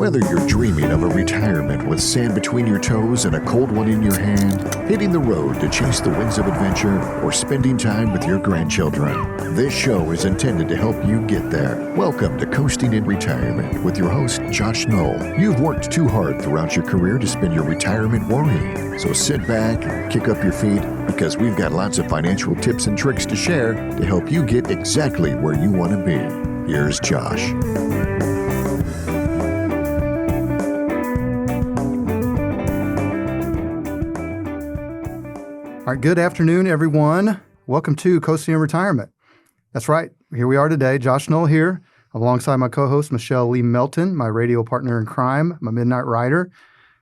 Whether you're dreaming of a retirement with sand between your toes and a cold one in your hand, hitting the road to chase the winds of adventure, or spending time with your grandchildren, this show is intended to help you get there. Welcome to Coasting in Retirement with your host, Josh Knoll. You've worked too hard throughout your career to spend your retirement worrying. So sit back and kick up your feet, because we've got lots of financial tips and tricks to share to help you get exactly where you want to be. Here's Josh. All right, good afternoon, everyone. Welcome to Coasting in Retirement. That's right. Here we are today. Josh Knoll here, alongside my co-host, Michelle Lee Melton, my radio partner in crime, my midnight rider.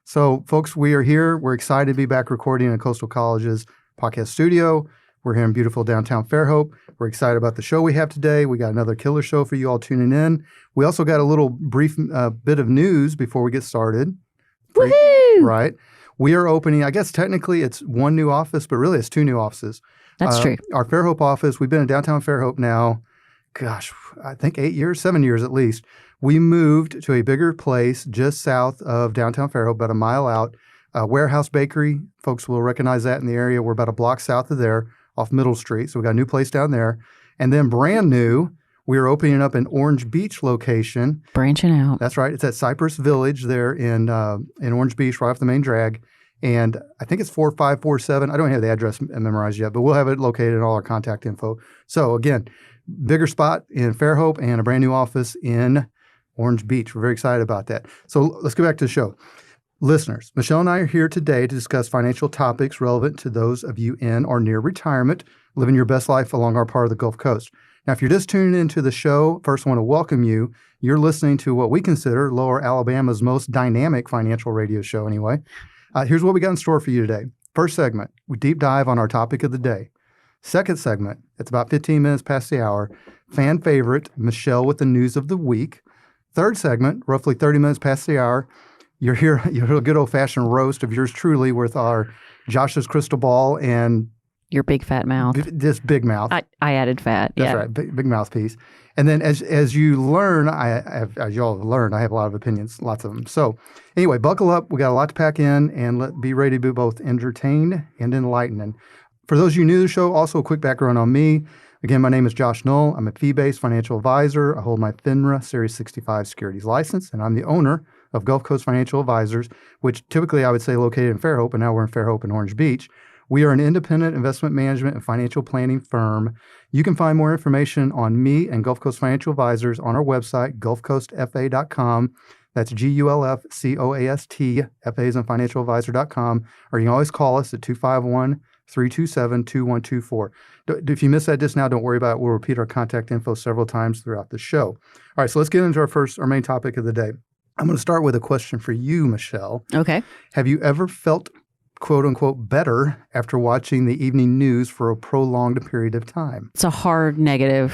So, folks, we are here. We're excited to be back recording in Coastal College's podcast studio. We're here in beautiful downtown Fairhope. We're excited about the show we have today. We got another killer show for you all tuning in. We also got a little brief bit of news before we get started. Woohoo! Right. We are opening, I guess technically it's one new office, but really it's two new offices. That's true. Our Fairhope office, we've been in downtown Fairhope now, I think 7 years at least. We moved to a bigger place just south of downtown Fairhope, about a mile out. Warehouse Bakery, folks will recognize that in the area. We're about a block south of there off Middle Street. So we got a new place down there. And then brand new, we are opening up an Orange Beach location. Branching out. That's right. It's at Cypress Village there in Orange Beach, right off the main drag. And I think it's 4547. I don't have the address memorized yet, but we'll have it located in all our contact info. So again, bigger spot in Fairhope and a brand new office in Orange Beach. We're very excited about that. So let's get back to the show. Listeners, Michelle and I are here today to discuss financial topics relevant to those of you in or near retirement, living your best life along our part of the Gulf Coast. Now, if you're just tuning into the show, first I want to welcome you. You're listening to what we consider Lower Alabama's most dynamic financial radio show anyway. Here's what we got in store for you today. First segment, we deep dive on our topic of the day. Second segment, it's about 15 minutes past the hour. Fan favorite, Michelle with the news of the week. Third segment, roughly 30 minutes past the hour. You're here, you're a good old-fashioned roast of yours truly with our Josh's crystal ball and your big fat mouth. Just big mouth. I added fat. That's yeah. right, big mouthpiece. And then as you learn, as you all have learned, I have a lot of opinions, lots of them. So anyway, buckle up. We got a lot to pack in, and be ready to be both entertained and enlightened. And for those of you new to the show, also a quick background on me. Again, my name is Josh Knoll. I'm a fee-based financial advisor. I hold my FINRA Series 65 securities license, and I'm the owner of Gulf Coast Financial Advisors, which typically I would say located in Fairhope, and now we're in Fairhope and Orange Beach. We are an independent investment management and financial planning firm. You can find more information on me and Gulf Coast Financial Advisors on our website, gulfcoastfa.com. That's GULFCOAST, FA is in financialadvisor.com. Or you can always call us at 251-327-2124. If you missed that just now, don't worry about it. We'll repeat our contact info several times throughout the show. All right, so let's get into our main topic of the day. I'm going to start with a question for you, Michelle. Okay. Have you ever felt, quote unquote, better after watching the evening news for a prolonged period of time? It's a hard negative.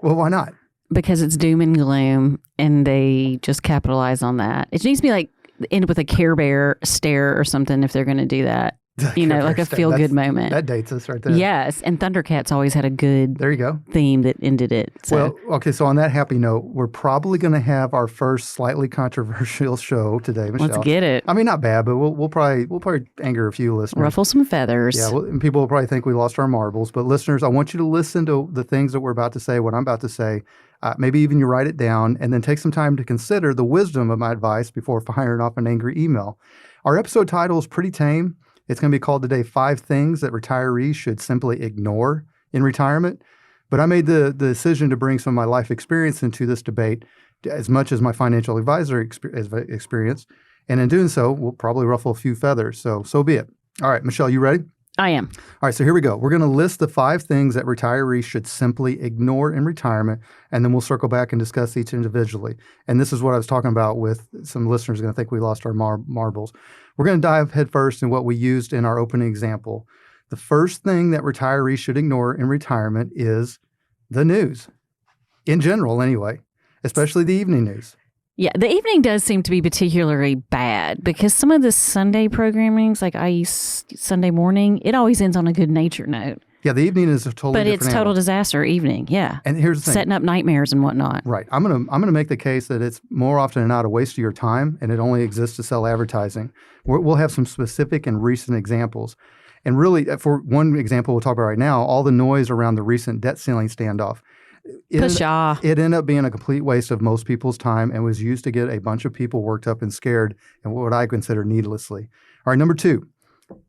Well, why not? Because it's doom and gloom, and they just capitalize on that. It needs to be like end with a Care Bear stare or something if they're going to do that. You know, like a feel-good moment. That dates us right there. Yes, and Thundercats always had a good theme that ended it. So. Well, okay, so on that happy note, we're probably going to have our first slightly controversial show today, Michelle. Let's get it. I mean, not bad, but we'll probably anger a few listeners. Ruffle some feathers. Yeah, and people will probably think we lost our marbles. But listeners, I want you to listen to the things that we're about to say, what I'm about to say. Maybe even you write it down and then take some time to consider the wisdom of my advice before firing off an angry email. Our episode title is pretty tame. It's going to be called today, 5 Things That Retirees Should Simply Ignore in Retirement. But I made the decision to bring some of my life experience into this debate as much as my financial advisor experience. And in doing so, we'll probably ruffle a few feathers. So be it. All right, Michelle, you ready? I am. All right, so here we go. We're going to list the 5 things that retirees should simply ignore in retirement, and then we'll circle back and discuss each individually. And this is what I was talking about with some listeners going to think we lost our marbles. We're going to dive headfirst in what we used in our opening example. The first thing that retirees should ignore in retirement is the news, in general anyway, especially the evening news. Yeah, the evening does seem to be particularly bad because some of the Sunday programmings, like I use Sunday morning, it always ends on a good nature note. Yeah, the evening is a totally But different it's total animal. disaster evening. Yeah. And here's the thing. Setting up nightmares and whatnot. Right. I'm gonna make the case that it's more often than not a waste of your time, and it only exists to sell advertising. We'll have some specific and recent examples. And really, for one example we'll talk about right now, all the noise around the recent debt ceiling standoff. Pshaw. It ended up being a complete waste of most people's time and was used to get a bunch of people worked up and scared, and what I consider needlessly. All right, number 2.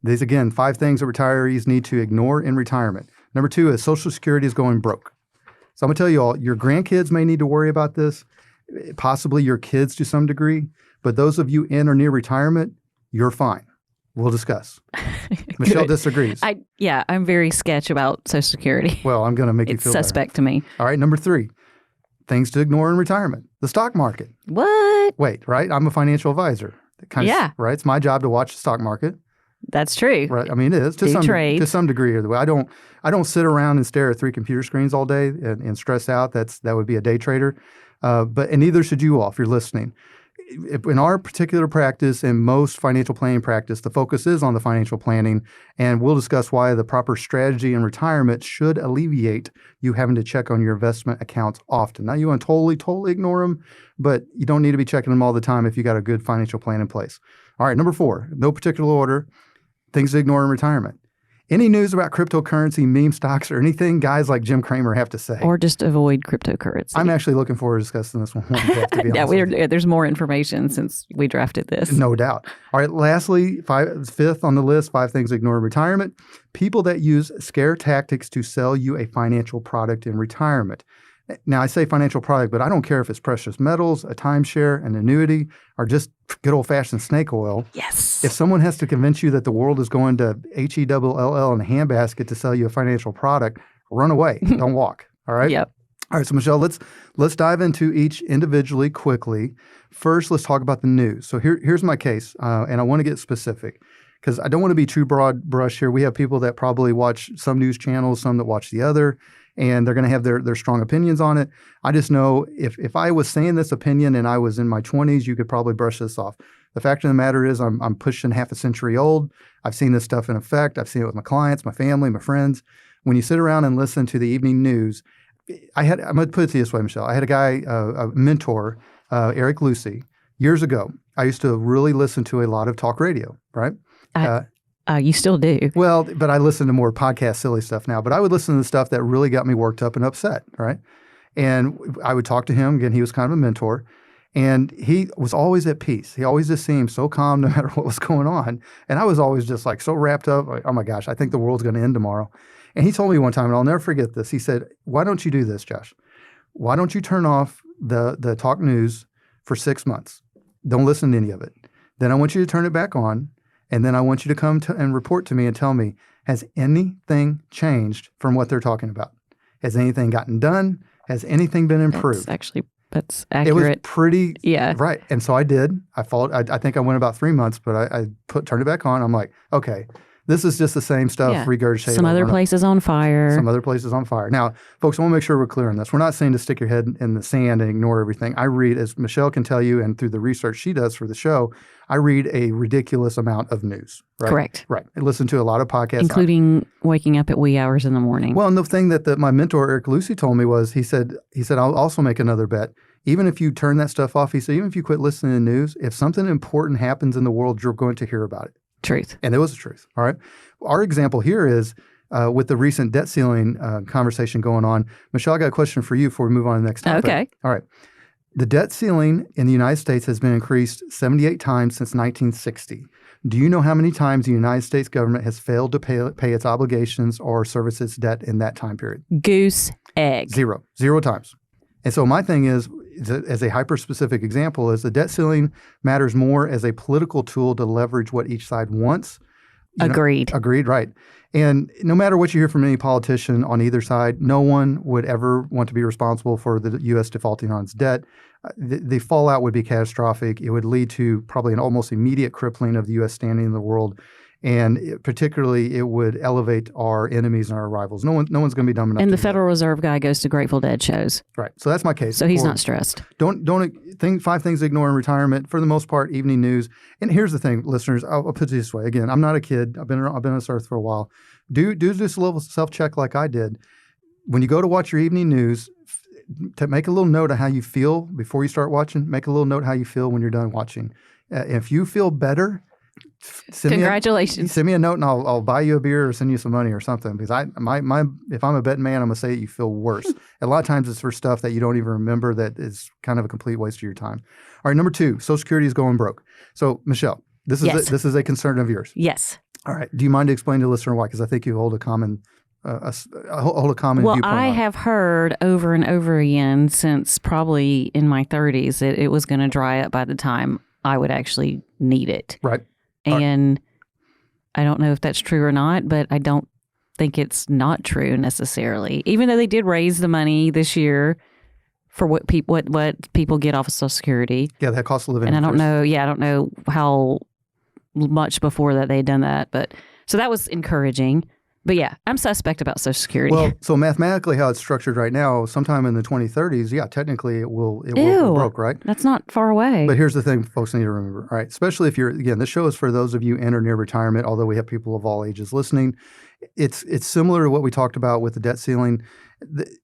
These, again, 5 things that retirees need to ignore in retirement. Number 2 is Social Security is going broke. So I'm going to tell you all, your grandkids may need to worry about this, possibly your kids to some degree, but those of you in or near retirement, you're fine. We'll discuss. Michelle disagrees. I'm very sketch about Social Security. Well, I'm going to make you It's feel suspect to me. All right, number 3, things to ignore in retirement. The stock market. What? Wait, right? I'm a financial advisor. Yeah. Right? It's my job to watch the stock market. That's true. Right. I mean, it is to some degree. Or the way I don't sit around and stare at 3 computer screens all day and stress out. That would be a day trader. But neither should you all if you're listening. In our particular practice and most financial planning practice, the focus is on the financial planning, and we'll discuss why the proper strategy in retirement should alleviate you having to check on your investment accounts often. Now, you want to totally ignore them, but you don't need to be checking them all the time if you got a good financial plan in place. All right, number 4, no particular order. Things to ignore in retirement. Any news about cryptocurrency, meme stocks, or anything guys like Jim Cramer have to say? Or just avoid cryptocurrency. I'm actually looking forward to discussing this one. There's more information since we drafted this. No doubt. All right, lastly, 5th on the list, 5 things to ignore in retirement. People that use scare tactics to sell you a financial product in retirement. Now, I say financial product, but I don't care if it's precious metals, a timeshare, an annuity, or just good old-fashioned snake oil. Yes. If someone has to convince you that the world is going to HELL in a handbasket to sell you a financial product, run away. Don't walk. All right? Yep. All right, so Michelle, let's dive into each individually quickly. First, let's talk about the news. So here's my case, and I want to get specific because I don't want to be too broad brush here. We have people that probably watch some news channels, some that watch the other, and they're going to have their strong opinions on it. I just know if I was saying this opinion and I was in my 20s, you could probably brush this off. The fact of the matter is I'm pushing half a century old. I've seen this stuff in effect. I've seen it with my clients, my family, my friends. When you sit around and listen to the evening news, I'm going to put it this way, Michelle. I had a guy, a mentor, Eric Lucy, years ago. I used to really listen to a lot of talk radio, right? You still do. Well, but I listen to more podcast silly stuff now. But I would listen to the stuff that really got me worked up and upset, right? And I would talk to him. Again, he was kind of a mentor. And he was always at peace. He always just seemed so calm no matter what was going on. And I was always just like so wrapped up. Like, oh my gosh, I think the world's going to end tomorrow. And he told me one time, and I'll never forget this. He said, why don't you do this, Josh? Why don't you turn off the talk news for 6 months? Don't listen to any of it. Then I want you to turn it back on. And then I want you to come and report to me and tell me, has anything changed from what they're talking about? Has anything gotten done? Has anything been improved? That's accurate. It was pretty, yeah. Right. And so I did. I followed. I think I went about 3 months, but I turned it back on. I'm like, okay, this is just the same stuff regurgitated. Some other places on fire. Some other places on fire. Now, folks, I want to make sure we're clear on this. We're not saying to stick your head in the sand and ignore everything. I read, as Michelle can tell you, and through the research she does for the show, I read a ridiculous amount of news. Right? Correct. Right. I listen to a lot of podcasts. Including waking up at wee hours in the morning. Well, and the thing that my mentor, Eric Lucy, told me was, he said, I'll also make another bet. Even if you turn that stuff off, he said, even if you quit listening to the news, if something important happens in the world, you're going to hear about it. Truth. And it was the truth. All right. Our example here is with the recent debt ceiling conversation going on. Michelle, I got a question for you before we move on to the next topic. Okay. All right. The debt ceiling in the United States has been increased 78 times since 1960. Do you know how many times the United States government has failed to pay its obligations or service its debt in that time period? Goose egg. 0 times. And so my thing is, as a hyper-specific example, is the debt ceiling matters more as a political tool to leverage what each side wants. Agreed. Agreed, right. And no matter what you hear from any politician on either side, no one would ever want to be responsible for the U.S. defaulting on its debt. The fallout would be catastrophic. It would lead to probably an almost immediate crippling of the U.S. standing in the world. particularly, it would elevate our enemies and our rivals. No one's going to be dumb enough. And to the Federal Reserve guy goes to Grateful Dead shows. Right. So that's my case. So he's not stressed. Don't think 5 things to ignore in retirement. For the most part, evening news. And here's the thing, listeners. I'll put it this way. Again, I'm not a kid. I've been on this earth for a while. Do this a little self-check like I did. When you go to watch your evening news, to make a little note of how you feel before you start watching. Make a little note how you feel when you're done watching. If you feel better, congratulations. Send me a note and I'll buy you a beer or send you some money or something. Because if I'm a betting man, I'm gonna say that you feel worse. A lot of times it's for stuff that you don't even remember that is kind of a complete waste of your time. All right, number 2, Social Security is going broke. So Michelle, this is a concern of yours. Yes. All right. Do you mind to explain to the listener why? Because I think you hold a common viewpoint. Well, I have heard over and over again since probably in my 30s that it was going to dry up by the time I would actually need it. Right. And I don't know if that's true or not, but I don't think it's not true necessarily. Even though they did raise the money this year for what people get off of Social Security. Yeah, that cost of living. And I don't know. Yeah, I don't know how much before that they'd done that, but so that was encouraging. But yeah, I'm suspect about Social Security. Well, so mathematically, how it's structured right now, sometime in the 2030s, yeah, technically it will be broke, right? That's not far away. But here's the thing, folks need to remember, all right? Especially if this show is for those of you in or near retirement. Although we have people of all ages listening, it's similar to what we talked about with the debt ceiling.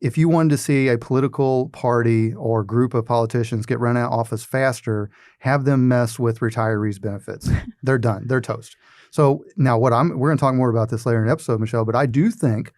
If you wanted to see a political party or group of politicians get run out of office faster, have them mess with retirees' benefits. They're done. They're toast. So now we're going to talk more about this later in the episode, Michelle, but I do think,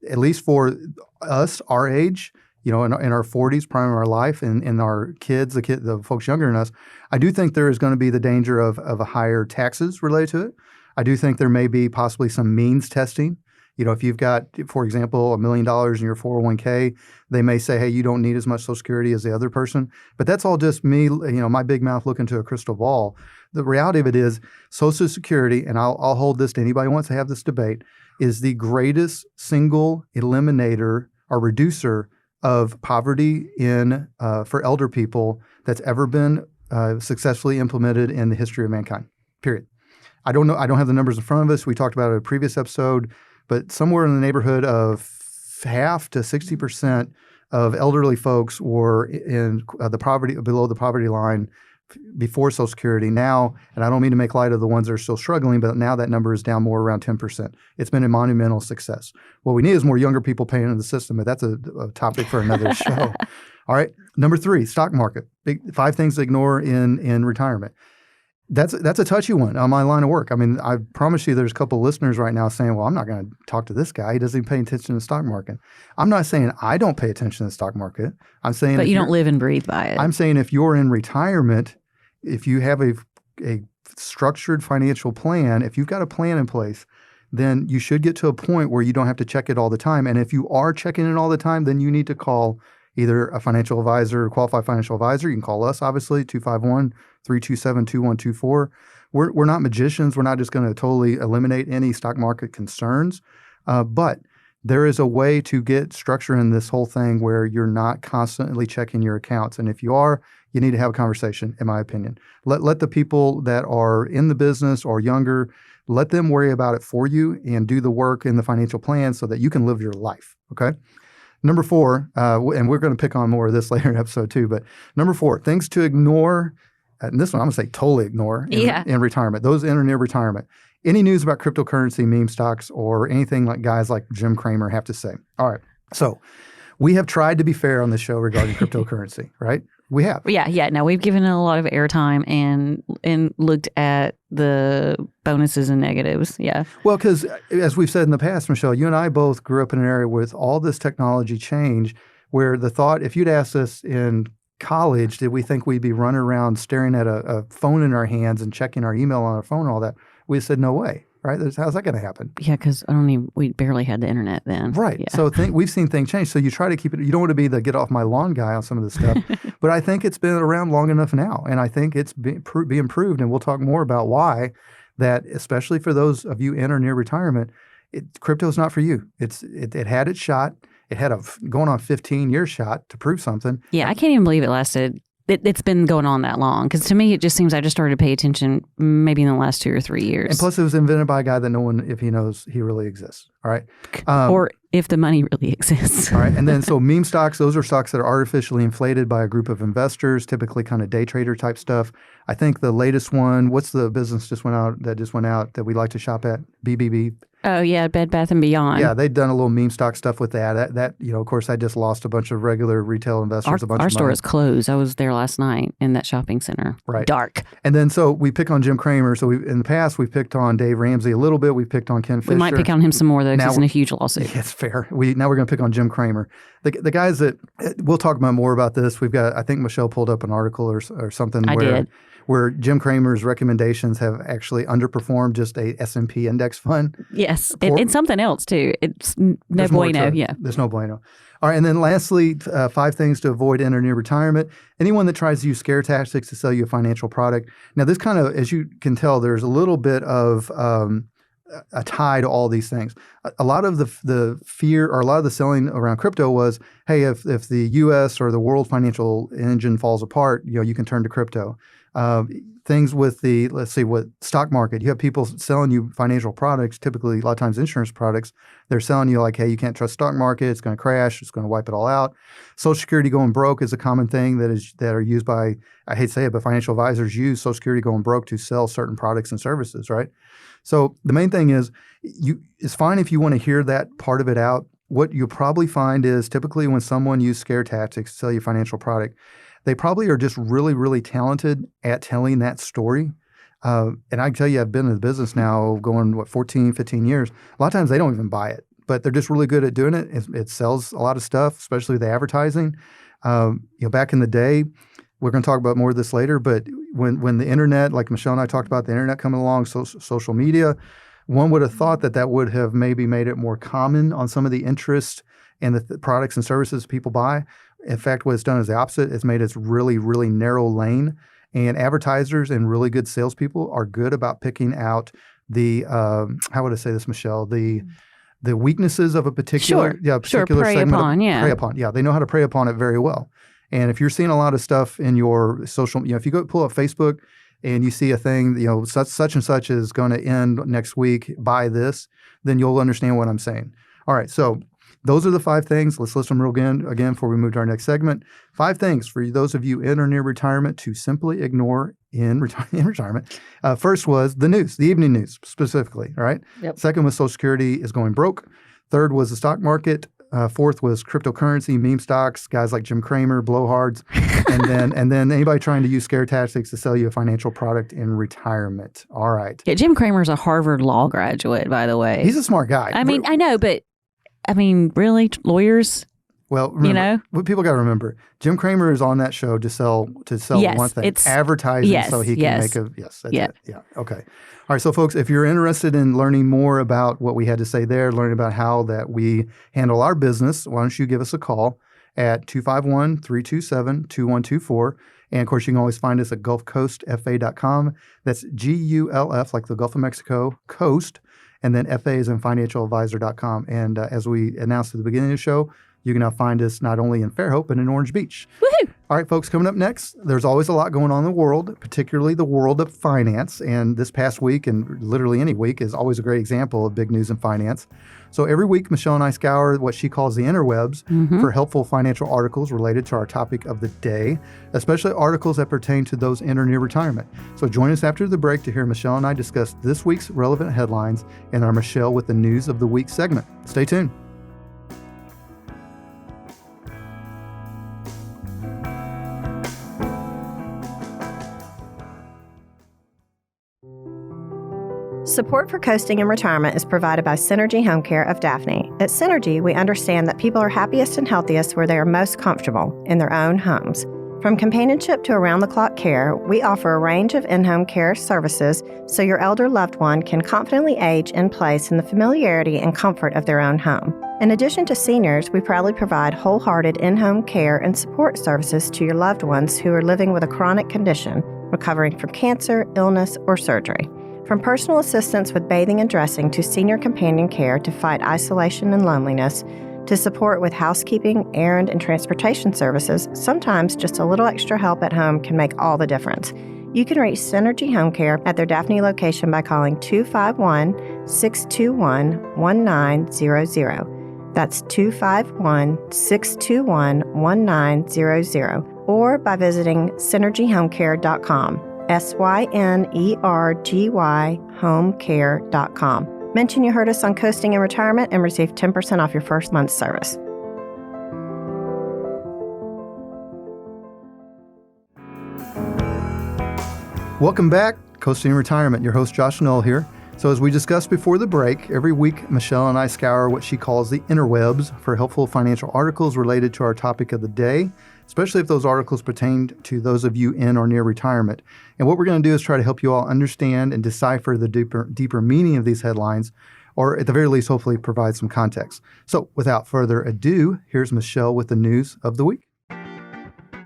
at least for us, our age, in our 40s, prime of our life, and our kids, the folks younger than us, I do think there is going to be the danger of a higher taxes related to it. I do think there may be possibly some means testing. If you've got, for example, $1 million in your 401k, they may say, hey, you don't need as much Social Security as the other person. But that's all just me, my big mouth looking to a crystal ball. The reality of it is Social Security, and I'll hold this to anybody who wants to have this debate, is the greatest single eliminator or reducer of poverty for elder people that's ever been successfully implemented in the history of mankind, period. I don't know. I don't have the numbers in front of us. We talked about it in a previous episode. But somewhere in the neighborhood of half to 60% of elderly folks were in below the poverty line before Social Security. Now, and I don't mean to make light of the ones that are still struggling, but now that number is down more around 10%. It's been a monumental success. What we need is more younger people paying into the system, but that's a topic for another show. All right. Number 3, stock market. 5 things to ignore in retirement. That's a touchy one on my line of work. I mean, I promise you there's a couple of listeners right now saying, well, I'm not going to talk to this guy. He doesn't even pay attention to the stock market. I'm not saying I don't pay attention to the stock market. I'm saying but you don't live and breathe by it. I'm saying if you're in retirement, if you have a structured financial plan, if you've got a plan in place, then you should get to a point where you don't have to check it all the time. And if you are checking it all the time, then you need to call either a financial advisor or qualified financial advisor. You can call us, obviously, 251-327-2124. We're not magicians. We're not just going to totally eliminate any stock market concerns. But there is a way to get structure in this whole thing where you're not constantly checking your accounts. And if you are, you need to have a conversation, in my opinion. Let the people that are in the business or younger, let them worry about it for you and do the work in the financial plan so that you can live your life, okay? Number 4, and we're going to pick on more of this later in episode 2, but number 4, things to ignore, and this one I'm going to say totally ignore in retirement, those in or near retirement. Any news about cryptocurrency, meme stocks, or anything like guys like Jim Cramer have to say. All right, so we have tried to be fair on this show regarding cryptocurrency, right? We have. Yeah. No, we've given it a lot of airtime and looked at the bonuses and negatives. Yeah. Well, because as we've said in the past, Michelle, you and I both grew up in an area with all this technology change where the thought, if you'd asked us in college, did we think we'd be running around staring at a phone in our hands and checking our email on our phone and all that? We said, no way. Right? How's that going to happen? Yeah, because we barely had the internet then. Right. Yeah. So we've seen things change. So you try to keep it. You don't want to be the get off my lawn guy on some of this stuff. But I think it's been around long enough now, and I think it's being improved. And we'll talk more about why. That especially for those of you in or near retirement, crypto's not for you. It had its shot. It had a going on 15-year shot to prove something. Yeah, I can't even believe it lasted it's been going on that long. Because to me, it just seems I just started to pay attention maybe in the last 2 or 3 years. And plus, it was invented by a guy that no one, if he knows, he really exists. All right. Or if the money really exists. All right. And then, so meme stocks, those are stocks that are artificially inflated by a group of investors, typically kind of day trader type stuff. I think the latest one, what's the business just went out that we like to shop at? BBB. Oh, yeah, Bed Bath & Beyond. Yeah, they've done a little meme stock stuff with that. That of course, I just lost a bunch of regular retail investors a bunch of money. Our store is closed. I was there last night in that shopping center. Right. Dark. And then, so we pick on Jim Cramer. So in the past, we've picked on Dave Ramsey a little bit. We've picked on Ken Fisher. We might pick on him some more, though, because he's in a huge lawsuit. It's fair. Now we're going to pick on Jim Cramer. The guys that, we'll talk about more about this. We've got, I think Michelle pulled up an article or something. I did. Where Jim Cramer's recommendations have actually underperformed just a S&P index fund. Yes, and something else too. It's no bueno. Yeah, there's no bueno. All right, and then lastly, 5 things to avoid in or near retirement. Anyone that tries to use scare tactics to sell you a financial product. Now, this kind of, as you can tell, there's a little bit of a tie to all these things. A lot of the fear, or a lot of the selling around crypto was, hey, if the U.S. or the world financial engine falls apart, you can turn to crypto. Things with what stock market, you have people selling you financial products, typically a lot of times insurance products. They're selling you like, hey, you can't trust stock market. It's going to crash. It's going to wipe it all out. Social Security going broke is a common thing that are used by, I hate to say it, but financial advisors use Social Security going broke to sell certain products and services, right? So the main thing is, it's fine if you want to hear that part of it out. What you'll probably find is typically when someone uses scare tactics to sell you a financial product, they probably are just really, really talented at telling that story. And I can tell you, I've been in the business now going, 14, 15 years. A lot of times they don't even buy it, but they're just really good at doing it. It sells a lot of stuff, especially the advertising. Back in the day, we're going to talk about more of this later, but when the internet, like Michelle and I talked about the internet coming along, social media, one would have thought that would have maybe made it more common on some of the interest and the products and services people buy. In fact, what it's done is the opposite. It's made it really, really narrow lane. And advertisers and really good salespeople are good about picking out the, how would I say this, Michelle? The weaknesses of a particular, particular prey segment. Upon, yeah. Prey upon. Yeah, they know how to prey upon it very well. And if you're seeing a lot of stuff in your social, if you go pull up Facebook and you see a thing, such and such is going to end next week, buy this, then you'll understand what I'm saying. All right, so those are the 5 things. Let's list them real again before we move to our next segment. 5 things for those of you in or near retirement to simply ignore in retirement. First was the news, the evening news specifically, all right? Yep. Second was Social Security is going broke. Third was the stock market. Fourth was cryptocurrency, meme stocks, guys like Jim Cramer, blowhards, and then anybody trying to use scare tactics to sell you a financial product in retirement. All right. Yeah, Jim Cramer's a Harvard law graduate, by the way. He's a smart guy. I mean, I know, but really, lawyers? Well, remember, what people got to remember, Jim Cramer is on that show to sell yes, one thing, advertising, so he can make that's it. Yeah. Okay. All right. So, folks, if you're interested in learning more about what we had to say there, learning about how that we handle our business, why don't you give us a call at 251-327-2124. And, of course, you can always find us at gulfcoastfa.com. That's GULF, like the Gulf of Mexico, Coast, and then FA is in financialadvisor.com. And as we announced at the beginning of the show, you can now find us not only in Fairhope, but in Orange Beach. Woohoo! All right, folks, coming up next, there's always a lot going on in the world, particularly the world of finance. And this past week, and literally any week, is always a great example of big news in finance. So every week, Michelle and I scour what she calls the interwebs for helpful financial articles related to our topic of the day, especially articles that pertain to those in or near retirement. So join us after the break to hear Michelle and I discuss this week's relevant headlines in our Michelle with the News of the Week segment. Stay tuned. Support for coasting in retirement is provided by Synergy Home Care of Daphne. At Synergy, we understand that people are happiest and healthiest where they are most comfortable, in their own homes. From companionship to around-the-clock care, we offer a range of in-home care services so your elder loved one can confidently age in place in the familiarity and comfort of their own home. In addition to seniors, we proudly provide wholehearted in-home care and support services to your loved ones who are living with a chronic condition, recovering from cancer, illness, or surgery. From personal assistance with bathing and dressing to senior companion care to fight isolation and loneliness, To support with housekeeping, errand, and transportation services, sometimes just a little extra help at home can make all the difference. You can reach Synergy Home Care at their Daphne location by calling 251-621-1900. That's 251-621-1900. Or by visiting synergyhomecare.com. SYNERGY homecare.com. Mention you heard us on Coasting in Retirement and receive 10% off your first month's service. Welcome back, Coasting in Retirement. Your host, Josh Knoll here. So as we discussed before the break, every week Michelle and I scour what she calls the interwebs for helpful financial articles related to our topic of the day, especially if those articles pertain to those of you in or near retirement. And what we're going to do is try to help you all understand and decipher the deeper meaning of these headlines, or at the very least, hopefully provide some context. So without further ado, here's Michelle with the news of the week.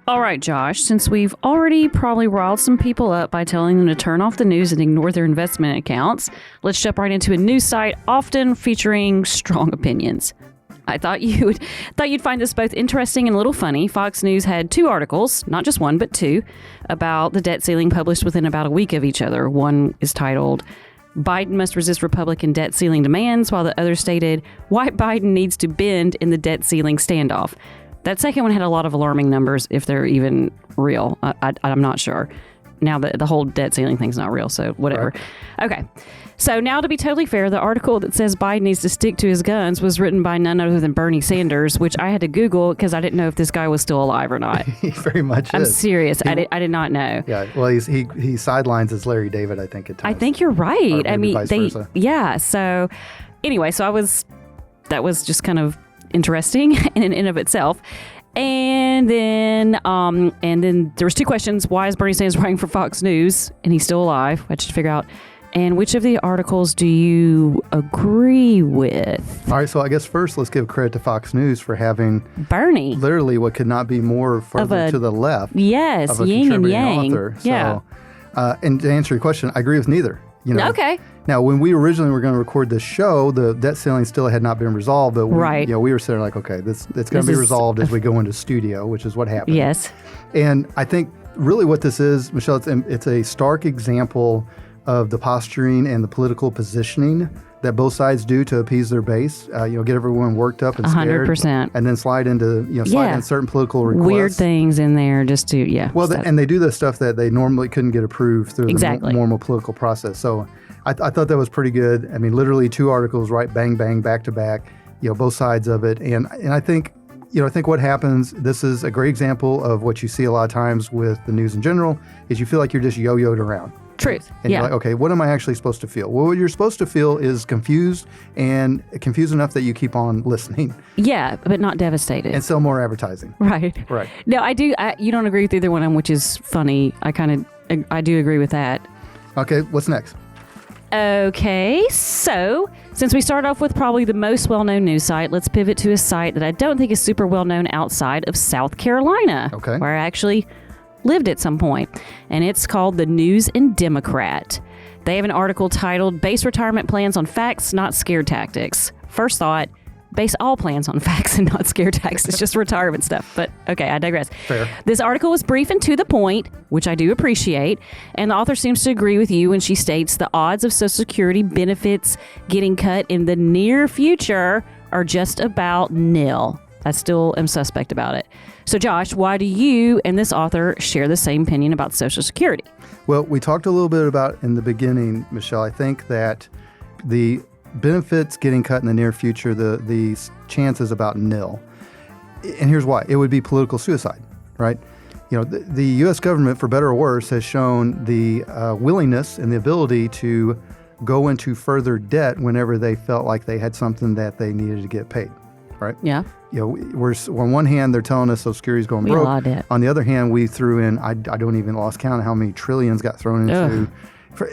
All right, Josh, since we've already probably riled some people up by telling them to turn off the news and ignore their investment accounts, let's jump right into a news site often featuring strong opinions. I thought you'd find this both interesting and a little funny. Fox News had two articles, not just one, but two, about the debt ceiling published within about a week of each other. One is titled, Biden must resist Republican debt ceiling demands, while the other stated, why Biden needs to bend in the debt ceiling standoff. That second one had a lot of alarming numbers, if they're even real. I'm not sure. Now the whole debt ceiling thing's not real, so whatever. Right. Okay. So now, to be totally fair, the article that says Biden needs to stick to his guns was written by none other than Bernie Sanders, which I had to Google because I didn't know if this guy was still alive or not. He very much I'm is. serious. I did not know. Yeah, well, he sidelines as Larry David, I think, at times. I think you're right. I mean, vice versa. Yeah. So anyway, that was just kind of interesting in and of itself. And then there was two questions. Why is Bernie Sanders writing for Fox News and he's still alive? I had to figure out. And which of the articles do you agree with? All right, so I guess first let's give credit to Fox News for having Bernie, literally what could not be more further to the left. Yes, of a yin and contributing yang. author. Yeah. So, and to answer your question, I agree with neither. Okay. Now, when we originally were going to record this show, the debt ceiling still had not been resolved, but we were sitting like, okay, it's going to be resolved as we go into studio, which is what happened. Yes. And I think really what this is, Michelle, it's a stark example of the posturing and the political positioning that both sides do to appease their base. Get everyone worked up and scared, 100%, and then slide into certain political requests, weird things in there just to and they do the stuff that they normally couldn't get approved through the normal political process. So I thought that was pretty good. I mean, literally two articles, right, bang bang, back to back. Both sides of it, and I think. I think what happens, this is a great example of what you see a lot of times with the news in general, is you feel like you're just yo-yoed around. Truth. And you're like, okay, what am I actually supposed to feel? Well, what you're supposed to feel is confused enough that you keep on listening. Yeah, but not devastated. And sell more advertising. Right. Right. No, I do. You don't agree with either one of them, which is funny. I do agree with that. Okay, what's next? Okay, so since we start off with probably the most well-known news site, let's pivot to a site that I don't think is super well-known outside of South Carolina, where I actually lived at some point, and it's called the News and Democrat. They have an article titled, Base Retirement Plans on Facts, Not Scare Tactics. First thought, base all plans on facts and not scare tactics. It's just retirement stuff. But okay, I digress. Fair. This article was brief and to the point, which I do appreciate. And the author seems to agree with you when she states the odds of Social Security benefits getting cut in the near future are just about nil. I still am suspect about it. So Josh, why do you and this author share the same opinion about Social Security? Well, we talked a little bit about in the beginning, Michelle. I think that the benefits getting cut in the near future, the chance is about nil. And here's why. It would be political suicide, right? The U.S. government, for better or worse, has shown the willingness and the ability to go into further debt whenever they felt like they had something that they needed to get paid, right? Yeah. We're on one hand, they're telling us Social Security's going broke. On the other hand, we threw in, I don't even lost count of how many trillions got thrown into.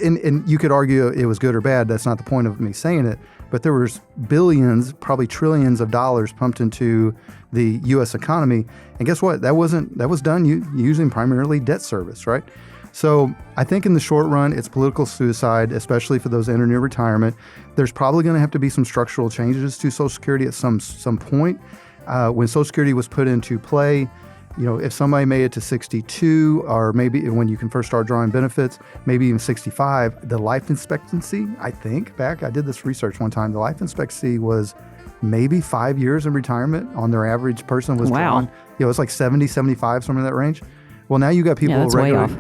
And you could argue it was good or bad. That's not the point of me saying it. But there was billions, probably trillions of dollars pumped into the U.S. economy. And guess what? That was done using primarily debt service, right? So I think in the short run, it's political suicide, especially for those in or near retirement. There's probably going to have to be some structural changes to Social Security at some point. When Social Security was put into play, if somebody made it to 62, or maybe when you can first start drawing benefits, maybe even 65, the life expectancy, I did this research one time, the life expectancy was maybe 5 years in retirement on their average person was drawn. It's like 70, 75, somewhere in that range. Well, now you got people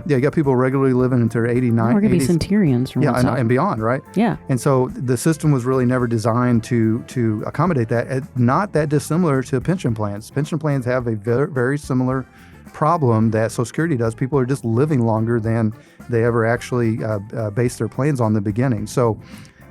you got people regularly living into their 89. We're going to be centurions from and beyond, right? Yeah. And so the system was really never designed to accommodate that. Not that dissimilar to pension plans. Pension plans have a very, very similar problem that Social Security does. People are just living longer than they ever actually based their plans on in the beginning. So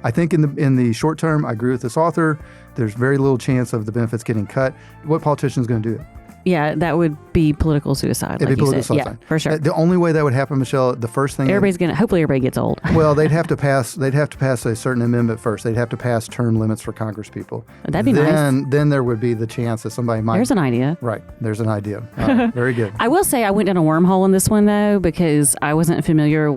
I think in the short term, I agree with this author. There's very little chance of the benefits getting cut. What politician is going to do it? Yeah, that would be political suicide. It'd be political suicide. Yeah, for sure. The only way that would happen, Michelle, the first thing hopefully everybody gets old. Well, they'd have to pass a certain amendment first. They'd have to pass term limits for Congress people. That'd be nice. Then there would be the chance that somebody might. There's an idea. Right. There's an idea. Very good. I will say I went down a wormhole in this one though because I wasn't familiar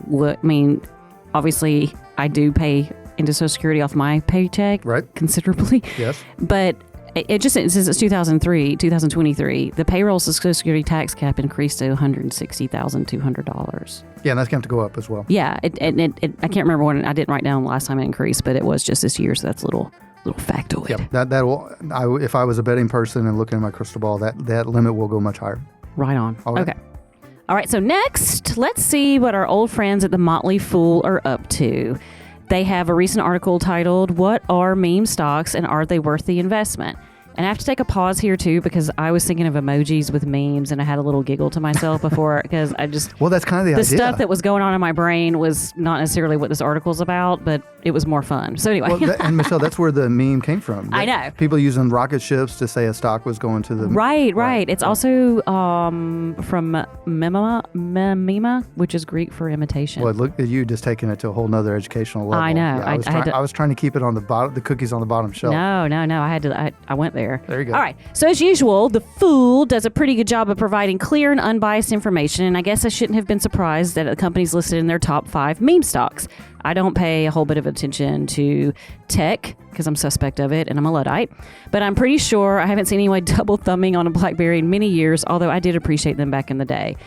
obviously I do pay into Social Security off my paycheck considerably. Yes. But it says it's 2023. The payroll Social Security tax cap increased to $160,200. Yeah, and that's going to have to go up as well. Yeah, I can't remember when I didn't write down the last time it increased, but it was just this year, so that's a little factoid. Yep, that will. If I was a betting person and looking at my crystal ball, that limit will go much higher. Right on. Okay. All right. So next, let's see what our old friends at the Motley Fool are up to. They have a recent article titled, "What are meme stocks and are they worth the investment?" And I have to take a pause here, too, because I was thinking of emojis with memes, and I had a little giggle to myself before, because I just... Well, that's kind of the idea. The stuff that was going on in my brain was not necessarily what this article's about, but it was more fun. So anyway. And Michelle, that's where the meme came from. I know. People using rocket ships to say a stock was going to the... Right. It's also from mema, which is Greek for imitation. Well, look at you just taking it to a whole nother educational level. I know. Yeah, I was trying to keep it on the bottom, the cookies on the bottom shelf. No. I went there. There you go. All right. So as usual, the Fool does a pretty good job of providing clear and unbiased information. And I guess I shouldn't have been surprised that the company's listed in their top 5 meme stocks. I don't pay a whole bit of attention to tech because I'm suspect of it and I'm a Luddite. But I'm pretty sure I haven't seen anyone double thumbing on a BlackBerry in many years, although I did appreciate them back in the day.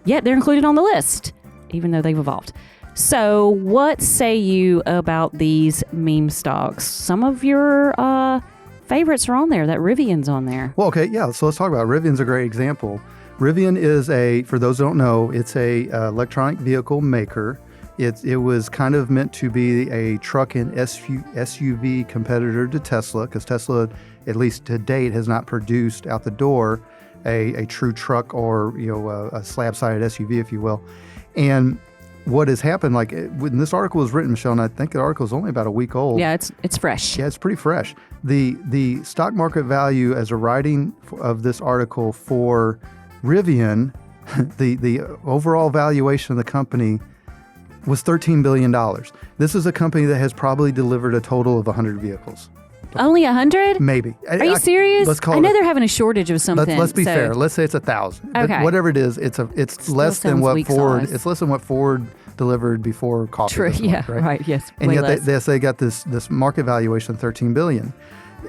Yet they're included on the list, even though they've evolved. So what say you about these meme stocks? Some of your favorites are on there. That Rivian's on there. Well, okay, yeah. So let's talk about it. Rivian's a great example. Rivian is for those who don't know, it's a electronic vehicle maker. It was kind of meant to be a truck and SUV competitor to Tesla, because Tesla, at least to date, has not produced out the door a true truck or a slab-sided SUV, if you will. And what has happened, like when this article was written, Michelle, and I think the article is only about a week old. Yeah, it's fresh. Yeah, it's pretty fresh. The stock market value as a writing of this article for Rivian, the overall valuation of the company was $13 billion. This is a company that has probably delivered a total of 100 vehicles. Only 100? Maybe. Are you serious? Let's call I know they're having a shortage of something. Let's be fair. Let's say it's 1,000. Okay. But whatever it is, it's less than what Ford. Size. It's less than what Ford delivered before coffee. True. This Yeah. month, right? Right. Yes. And way yet less. they got this market valuation of $13 billion.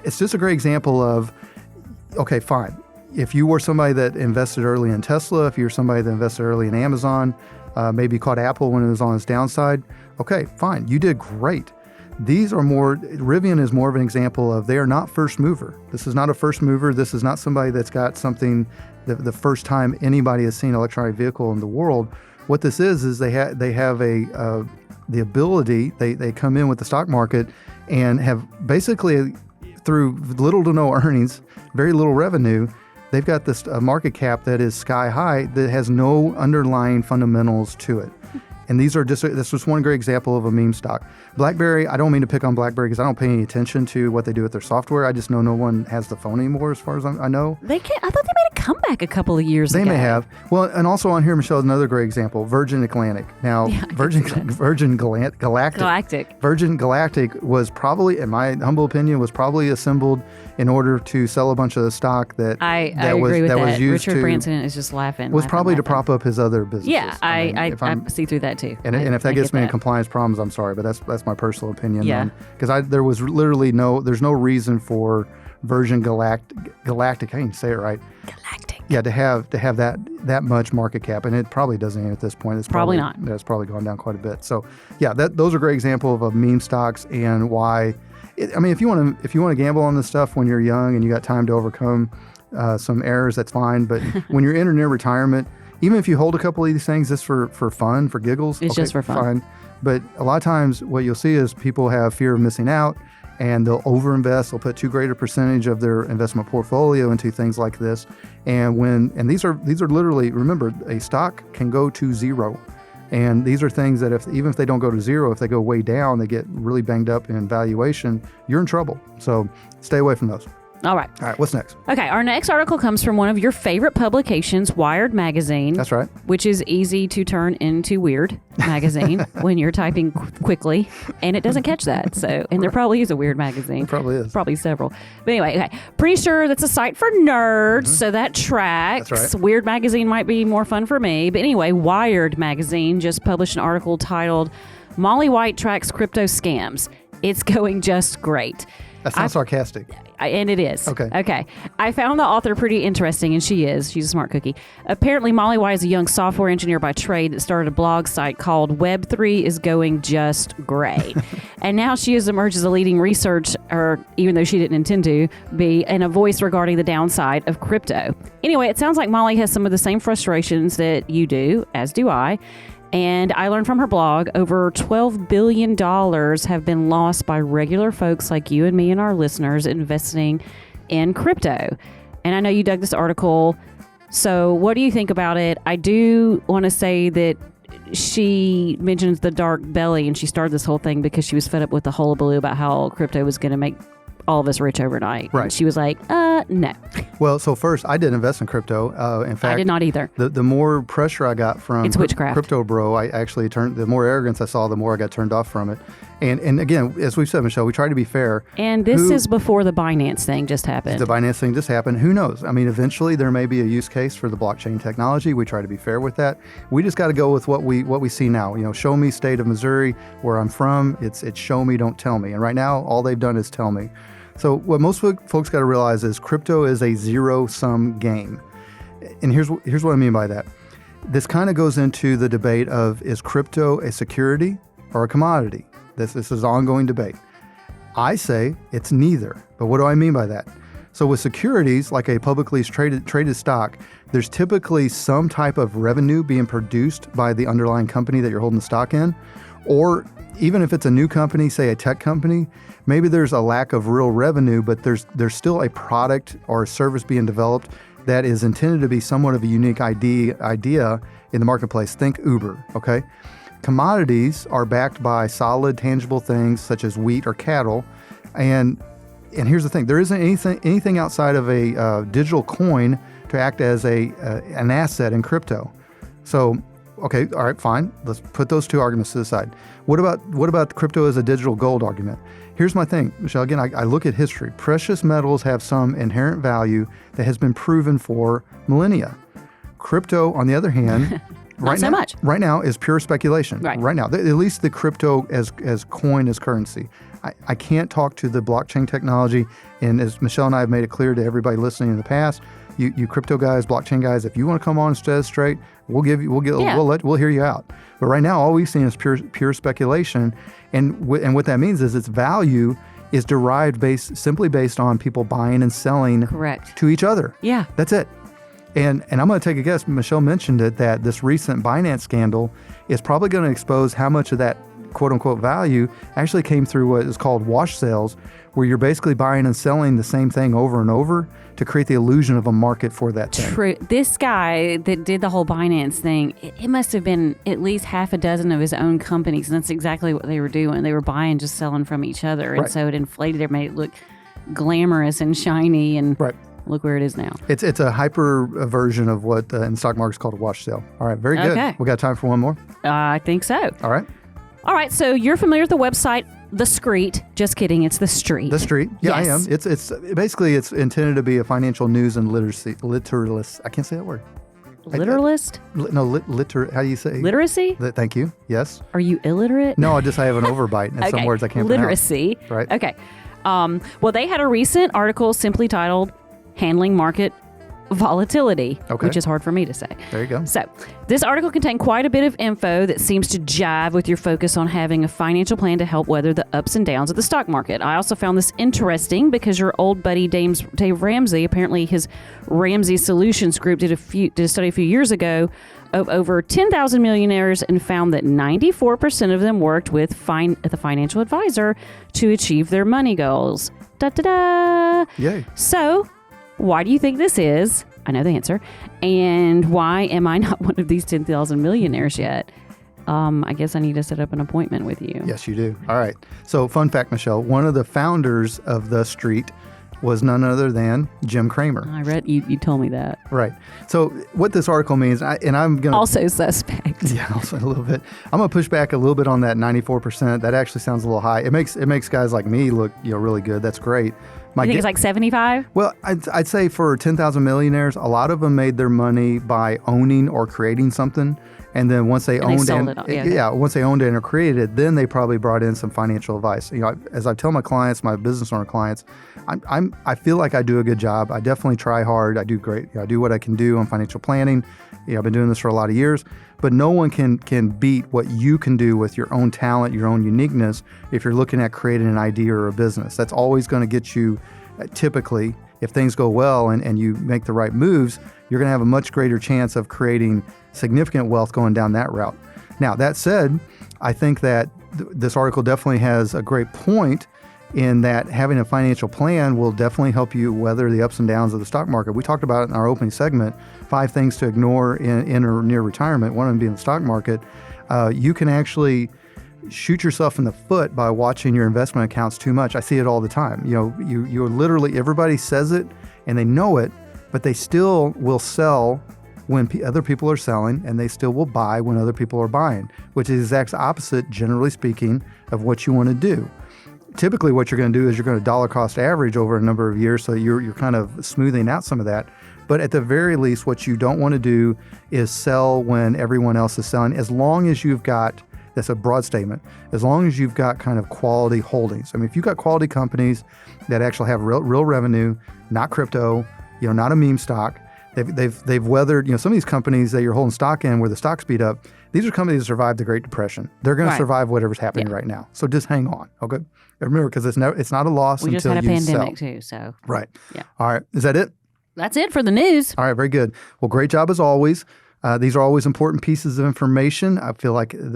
It's just a great example of, okay, fine. If you were somebody that invested early in Tesla, if you're somebody that invested early in Amazon, maybe caught Apple when it was on its downside, okay, fine. You did great. Rivian is more of an example of they are not first mover. This is not a first mover. This is not somebody that's got something the first time anybody has seen an electronic vehicle in the world. What this is they have the ability, they come in with the stock market and have basically, through little to no earnings, very little revenue, they've got this market cap that is sky high that has no underlying fundamentals to it. And this was one great example of a meme stock. BlackBerry, I don't mean to pick on BlackBerry because I don't pay any attention to what they do with their software. I just know no one has the phone anymore as far as I know. I thought they made a come back a couple of years They ago. may have. Well, and also on here, Michelle, another great example, Virgin Atlantic. Now, Virgin Galactic. Virgin Galactic was probably, in my humble opinion, was probably assembled in order to sell a bunch of the stock that I agree with that. was used Richard to, Branson is just laughing. was probably to prop up his other businesses. Yeah, I see through that too. And if that gets me in compliance problems, I'm sorry, but that's my personal opinion. Yeah. Because there was literally there's no reason for Virgin Galactic, I can say it right. Galactic. Yeah, to have that much market cap, and it probably doesn't even at this point. It's probably not. It's probably gone down quite a bit. So, yeah, those are great examples of meme stocks and why. If you want to gamble on this stuff when you're young and you got time to overcome some errors, that's fine. But when you're in or near retirement, even if you hold a couple of these things just for fun, for giggles, it's just for fun. Fine. But a lot of times, what you'll see is people have fear of missing out. And they'll overinvest. They'll put too great a percentage of their investment portfolio into things like this. And these are literally, remember, a stock can go to zero. And these are things that even if they don't go to zero, if they go way down, they get really banged up in valuation, you're in trouble. So stay away from those. All right. What's next? Okay, our next article comes from one of your favorite publications, Wired Magazine. That's right. Which is easy to turn into Weird Magazine when you're typing quickly, and it doesn't catch that. So, and there probably is a Weird Magazine. There probably is. Probably several. But anyway, okay. Pretty sure that's a site for nerds, so that tracks. That's right. Weird Magazine might be more fun for me. But anyway, Wired Magazine just published an article titled, Molly White Tracks Crypto Scams. It's going just great. That sounds sarcastic. And it is. Okay. I found the author pretty interesting, and she's a smart cookie. Apparently, Molly White is a young software engineer by trade that started a blog site called Web3 is Going Just Great. And now she has emerged as a leading researcher, even though she didn't intend to be, and a voice regarding the downside of crypto. Anyway, it sounds like Molly has some of the same frustrations that you do, as do I. And I learned from her blog, over $12 billion have been lost by regular folks like you and me and our listeners investing in crypto. And I know you dug this article. So what do you think about it? I do want to say that she mentions the dark belly, and she started this whole thing because she was fed up with the hullabaloo about how crypto was going to make all of us rich overnight. Right. And she was like, no. Well, so first, I didn't invest in crypto. In fact, I did not either. The more pressure I got from It's witchcraft. Crypto Bro, I actually the more arrogance I saw, the more I got turned off from it. And again, as we've said, Michelle, we try to be fair. And this is before the Binance thing just happened. The Binance thing just happened. Who knows? Eventually there may be a use case for the blockchain technology. We try to be fair with that. We just got to go with what we see now. Show me state of Missouri, where I'm from. It's show me, don't tell me. And right now, all they've done is tell me. So what most folks got to realize is crypto is a zero-sum game. And here's what I mean by that. This kind of goes into the debate of, is crypto a security or a commodity? This is an ongoing debate. I say it's neither. But what do I mean by that? So with securities, like a publicly traded stock, there's typically some type of revenue being produced by the underlying company that you're holding the stock in. Or even if it's a new company, say a tech company, maybe there's a lack of real revenue, but there's still a product or a service being developed that is intended to be somewhat of a unique idea in the marketplace. Think Uber, okay? Commodities are backed by solid, tangible things such as wheat or cattle. And here's the thing, there isn't anything outside of a digital coin to act as an asset in crypto. So, okay, all right, fine. Let's put those two arguments to the side. What about crypto as a digital gold argument? Here's my thing, Michelle. Again, I look at history. Precious metals have some inherent value that has been proven for millennia. Crypto, on the other hand, right now is pure speculation. Right now, at least the crypto as coin, as currency. I can't talk to the blockchain technology, and as Michelle and I have made it clear to everybody listening in the past, you crypto guys, blockchain guys, if you want to come on and set us straight, we'll hear you out. But right now, all we've seen is pure speculation, and what that means is its value is derived simply based on people buying and selling to each other. Yeah, that's it. And I'm going to take a guess. Michelle mentioned it, that this recent Binance scandal is probably going to expose how much of that quote-unquote value actually came through what is called wash sales, where you're basically buying and selling the same thing over and over to create the illusion of a market for that thing. True. This guy that did the whole Binance thing, it must have been at least half a dozen of his own companies, and that's exactly what they were doing. They were buying, just selling from each other, and so it inflated it, made it look glamorous and shiny, and look where it is now. It's a hyper version of what in the stock market is called a wash sale. All right, very good. Okay. We got time for one more? I think so. All right. All right, so you're familiar with the website The Street. Just kidding, it's The Street. The Street. Yeah, Yes. I am. It's basically it's intended to be a financial news and literalist. I can't say that word. Literalist? How do you say? Literacy? Thank you. Yes. Are you illiterate? No, I have an overbite in some words I can't Literacy. pronounce. Right. Okay. Well, they had a recent article simply titled Handling Market Volatility, Okay. which is hard for me to say. There you go. So, this article contained quite a bit of info that seems to jive with your focus on having a financial plan to help weather the ups and downs of the stock market. I also found this interesting because your old buddy Dave Ramsey, apparently his Ramsey Solutions Group did a study a few years ago of over 10,000 millionaires and found that 94% of them worked with the financial advisor to achieve their money goals. Da-da-da! Yay. So, why do you think this is? I know the answer. And why am I not one of these 10,000 millionaires yet? I guess I need to set up an appointment with you. Yes, you do. All right. So, fun fact, Michelle, one of the founders of The Street was none other than Jim Cramer. I read, you told me that. Right. So, what this article means, and I'm going to... Also suspect. Yeah, also a little bit. I'm going to push back a little bit on that 94%. That actually sounds a little high. It makes guys like me look really good. That's great. You think it's like 75? Well, I'd say for 10,000 millionaires, a lot of them made their money by owning or creating something. And then once they owned once they owned it or created it, then they probably brought in some financial advice. As I tell my clients, my business owner clients, I feel like I do a good job. I definitely try hard. I do great. I do what I can do on financial planning. I've been doing this for a lot of years, but no one can beat what you can do with your own talent, your own uniqueness, if you're looking at creating an idea or a business. That's always going to get you, typically, if things go well and you make the right moves, you're going to have a much greater chance of creating significant wealth going down that route. Now, that said, I think that this article definitely has a great point in that having a financial plan will definitely help you weather the ups and downs of the stock market. We talked about it in our opening segment, 5 things to ignore in or near retirement, one of them being the stock market. You can actually shoot yourself in the foot by watching your investment accounts too much. I see it all the time. You're literally, everybody says it and they know it, but they still will sell when other people are selling, and they still will buy when other people are buying, which is the exact opposite, generally speaking, of what you want to do. Typically, what you're going to do is you're going to dollar cost average over a number of years, so you're kind of smoothing out some of that. But at the very least, what you don't want to do is sell when everyone else is selling, as long as you've got, that's a broad statement, as long as you've got kind of quality holdings. I mean, if you've got quality companies that actually have real revenue, not crypto, not a meme stock, they've weathered, some of these companies that you're holding stock in where the stock's beat up, these are companies that survived the Great Depression. They're going to survive whatever's happening right now. So just hang on, okay? Remember, because it's not a loss until you sell. We just had a pandemic too, so. Right. Yeah. All right. Is that it? That's it for the news. All right. Very good. Well, great job as always. These are always important pieces of information.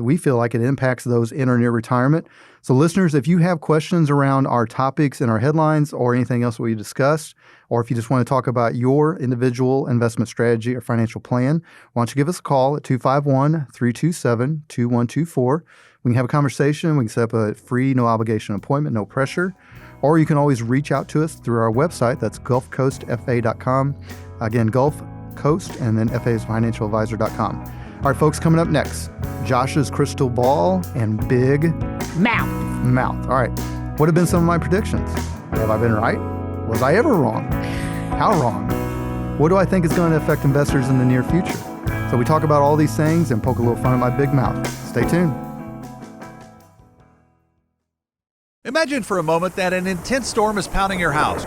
We feel like it impacts those in or near retirement. So listeners, if you have questions around our topics and our headlines or anything else we discussed, or if you just want to talk about your individual investment strategy or financial plan, why don't you give us a call at 251-327-2124. We can have a conversation. We can set up a free, no obligation appointment, no pressure. Or you can always reach out to us through our website. That's gulfcoastfa.com. Again, Gulf Coast, and then FA is financialadvisor.com. All right, folks, coming up next, Josh's crystal ball and big mouth. All right, what have been some of my predictions? Have I been right? Was I ever wrong? How wrong? What do I think is going to affect investors in the near future? So we talk about all these things and poke a little fun at my big mouth. Stay tuned. Imagine for a moment that an intense storm is pounding your house.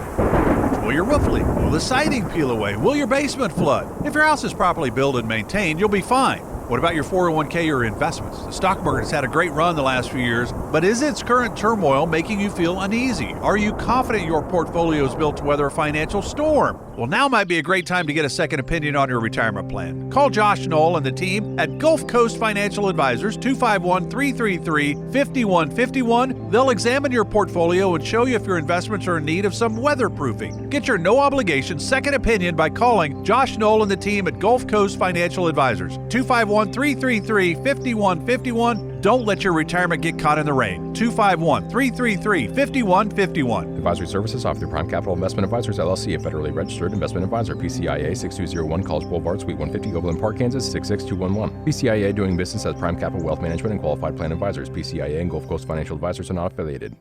Will your roof leak? Will the siding peel away? Will your basement flood? If your house is properly built and maintained, you'll be fine. What about your 401k or investments? The stock market's had a great run the last few years, but is its current turmoil making you feel uneasy? Are you confident your portfolio is built to weather a financial storm? Well, now might be a great time to get a second opinion on your retirement plan. Call Josh Knoll and the team at Gulf Coast Financial Advisors, 251-333-5151. They'll examine your portfolio and show you if your investments are in need of some weatherproofing. Get your no-obligation second opinion by calling Josh Knoll and the team at Gulf Coast Financial Advisors, 251-333-5151. Don't let your retirement get caught in the rain. 251-333-5151. Advisory services offered through Prime Capital Investment Advisors, LLC, a federally registered investment advisor. PCIA 6201 College Boulevard, Suite 150, Overland Park, Kansas 66211. PCIA doing business as Prime Capital Wealth Management and Qualified Plan Advisors. PCIA and Gulf Coast Financial Advisors are not affiliated.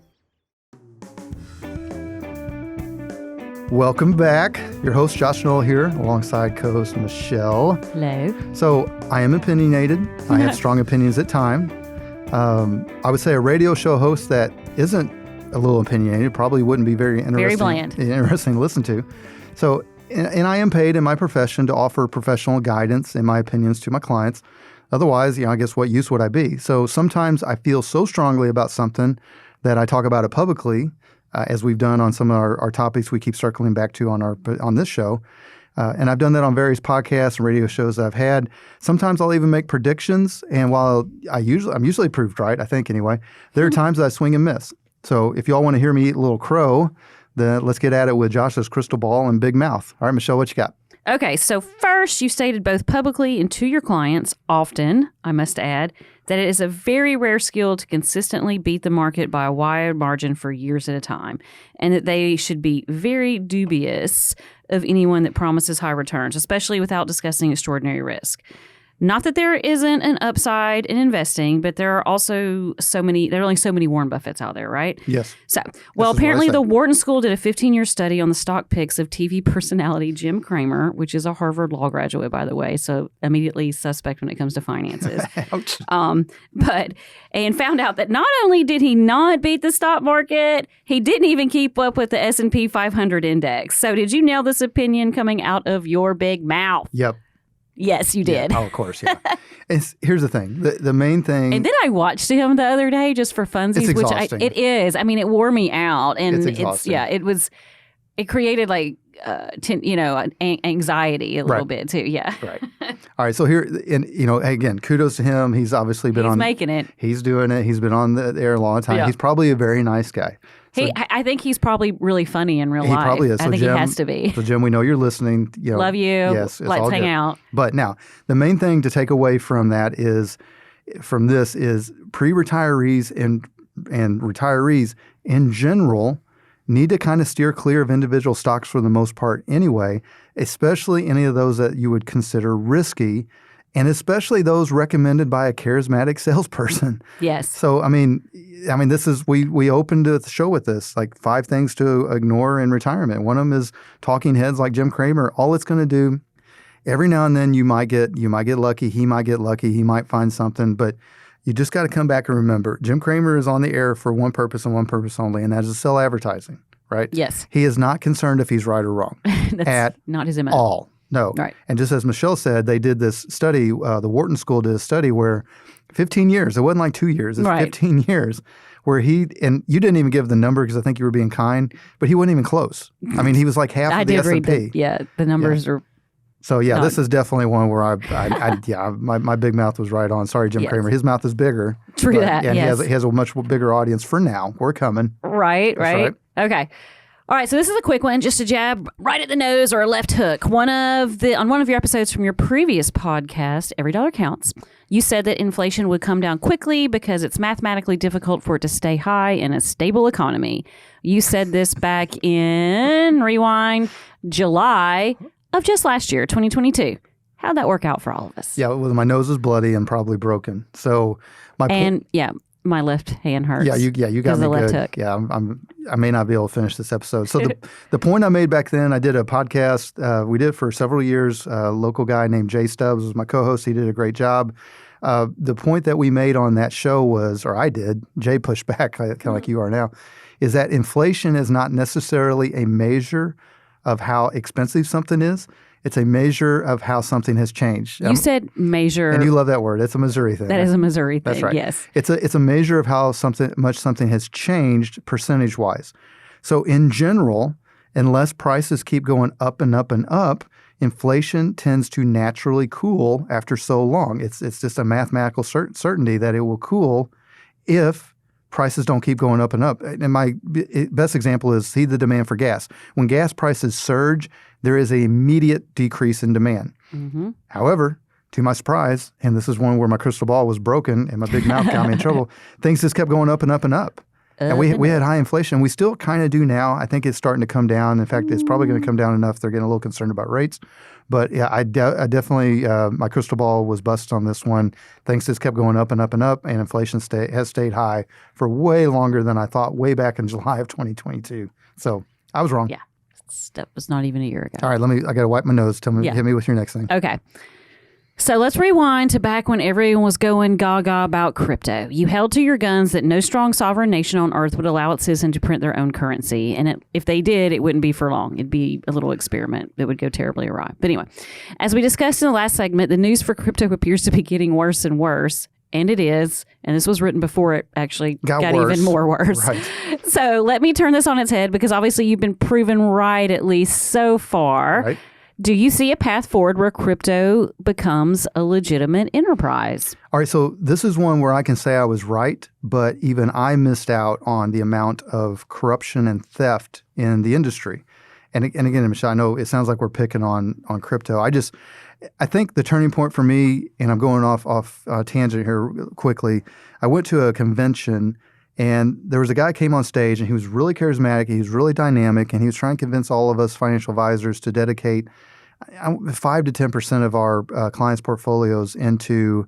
Welcome back. Your host, Josh Knoll here, alongside co-host Michelle. Hello. So I am opinionated. I have strong opinions at times. I would say a radio show host that isn't a little opinionated probably wouldn't be very interesting. Very bland. Interesting to listen to. So, and I am paid in my profession to offer professional guidance and my opinions to my clients. Otherwise, I guess what use would I be? So sometimes I feel so strongly about something that I talk about it publicly, as we've done on some of our topics we keep circling back to on this show. And I've done that on various podcasts and radio shows that I've had. Sometimes I'll even make predictions. And while I'm usually proved right, I think anyway, there are times that I swing and miss. So if y'all want to hear me eat a little crow, then let's get at it with Josh's crystal ball and big mouth. All right, Michelle, what you got? Okay, so first, you stated both publicly and to your clients, often, I must add, that it is a very rare skill to consistently beat the market by a wide margin for years at a time, and that they should be very dubious of anyone that promises high returns, especially without discussing extraordinary risk. Not that there isn't an upside in investing, but there are also there are only so many Warren Buffetts out there, right? Yes. So, well, apparently the Wharton School did a 15-year study on the stock picks of TV personality Jim Cramer, which is a Harvard law graduate, by the way, so immediately suspect when it comes to finances. Ouch. And found out that not only did he not beat the stock market, he didn't even keep up with the S&P 500 index. So did you nail this opinion coming out of your big mouth? Yep. Yes, you did. Yeah. Oh, of course, yeah. Here's the thing. The main thing. And then I watched him the other day just for funsies, it's exhausting. it is. I mean, it wore me out, and it's exhausting. It created like anxiety a little bit too. Yeah. Right. All right. So here, and again, kudos to him. He's obviously been He's making it. He's doing it. He's been on the air a long time. Yeah. He's probably a very nice guy. So, I think he's probably really funny in real life. He probably is. I think Jim, he has to be. So Jim, we know you're listening. Love you. Yes. Let's hang out. But now, the main thing to take away from that is pre-retirees and retirees in general need to kind of steer clear of individual stocks for the most part anyway, especially any of those that you would consider risky, and especially those recommended by a charismatic salesperson. Yes. So, I mean, this is we opened the show with this, like 5 things to ignore in retirement. One of them is talking heads like Jim Cramer. All it's going to do, every now and then you might get lucky. He might get lucky. He might find something, but you just got to come back and remember, Jim Cramer is on the air for one purpose and one purpose only, and that is to sell advertising, right? Yes. He is not concerned if he's right or wrong. That's at not his MO. all. No. Right. And just as Michelle said, they did this study, the Wharton School did a study where 15 years, it wasn't like 2 years, it's 15 years, where and you didn't even give the number because I think you were being kind, but he wasn't even close. I mean, he was like half of the S&P. The numbers are. So, this is definitely one where my big mouth was right on. Sorry, Jim Cramer. His mouth is bigger. True that, and he has a much bigger audience for now. We're coming. Right. Okay. All right, so this is a quick one, just a jab right at the nose or a left hook. On one of your episodes from your previous podcast, Every Dollar Counts, you said that inflation would come down quickly because it's mathematically difficult for it to stay high in a stable economy. You said this back in, rewind, July of just last year, 2022. How'd that work out for all of us? Yeah, my nose is bloody and probably broken. So my left hand hurts. You got me the left good. Hook. Yeah, I may not be able to finish this episode. So the point I made back then, I did a podcast. We did it for several years. A local guy named Jay Stubbs was my co-host. He did a great job. The point that we made on that show was, or I did, Jay pushed back, kind of like you are now, is that inflation is not necessarily a measure of how expensive something is. It's a measure of how something has changed. You said measure. And you love that word. It's a Missouri thing. That is a Missouri thing, That's right. Yes. It's a measure of how much something has changed percentage-wise. So in general, unless prices keep going up and up and up, inflation tends to naturally cool after so long. It's just a mathematical certainty that it will cool if prices don't keep going up and up. And my best example is see the demand for gas. When gas prices surge, there is an immediate decrease in demand. Mm-hmm. However, to my surprise, and this is one where my crystal ball was broken and my big mouth got me in trouble, things just kept going up and up and up. And we had high inflation. We still kind of do now. I think it's starting to come down. In fact, it's probably going to come down enough. They're getting a little concerned about rates. But yeah, I definitely, my crystal ball was busted on this one. Things just kept going up and up and up, and inflation has stayed high for way longer than I thought way back in July of 2022. So I was wrong. Yeah. That was not even a year ago. All right, I got to wipe my nose. Hit me with your next thing. Okay. So let's rewind to back when everyone was going gaga about crypto. You held to your guns that no strong sovereign nation on earth would allow its citizens to print their own currency. And if they did, it wouldn't be for long. It'd be a little experiment that would go terribly awry. But anyway, as we discussed in the last segment, the news for crypto appears to be getting worse and worse. And it is. And this was written before it actually got even more worse. Right. So let me turn this on its head, because obviously you've been proven right, at least so far. Right. Do you see a path forward where crypto becomes a legitimate enterprise? All right, so this is one where I can say I was right, but even I missed out on the amount of corruption and theft in the industry. And again, Michelle, I know it sounds like we're picking on crypto. I think the turning point for me, and I'm going off tangent here quickly, I went to a convention, and there was a guy came on stage, and he was really charismatic, he was really dynamic, and he was trying to convince all of us financial advisors to dedicate 5 to 10% of our clients' portfolios into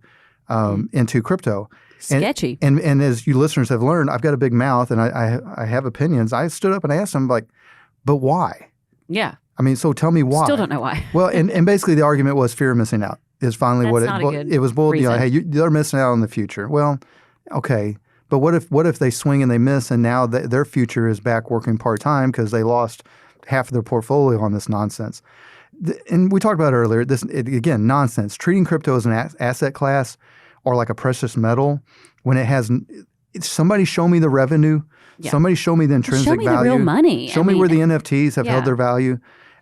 crypto. Sketchy. And as you listeners have learned, I've got a big mouth, and I have opinions. I stood up and I asked him, like, but why? Yeah. I mean, so tell me why. Still don't know why. Well, and basically the argument was fear of missing out is finally That's what not a good it was boiled. reason. Hey, they're missing out on the future. Well, okay. But what if they swing and they miss, and now their future is back working part-time because they lost half of their portfolio on this nonsense? And we talked about it earlier, again, nonsense. Treating crypto as an asset class or like a precious metal when it has – somebody show me the revenue. Yeah. Somebody show me the intrinsic value. Show me the real money. Show me where the NFTs have held their value.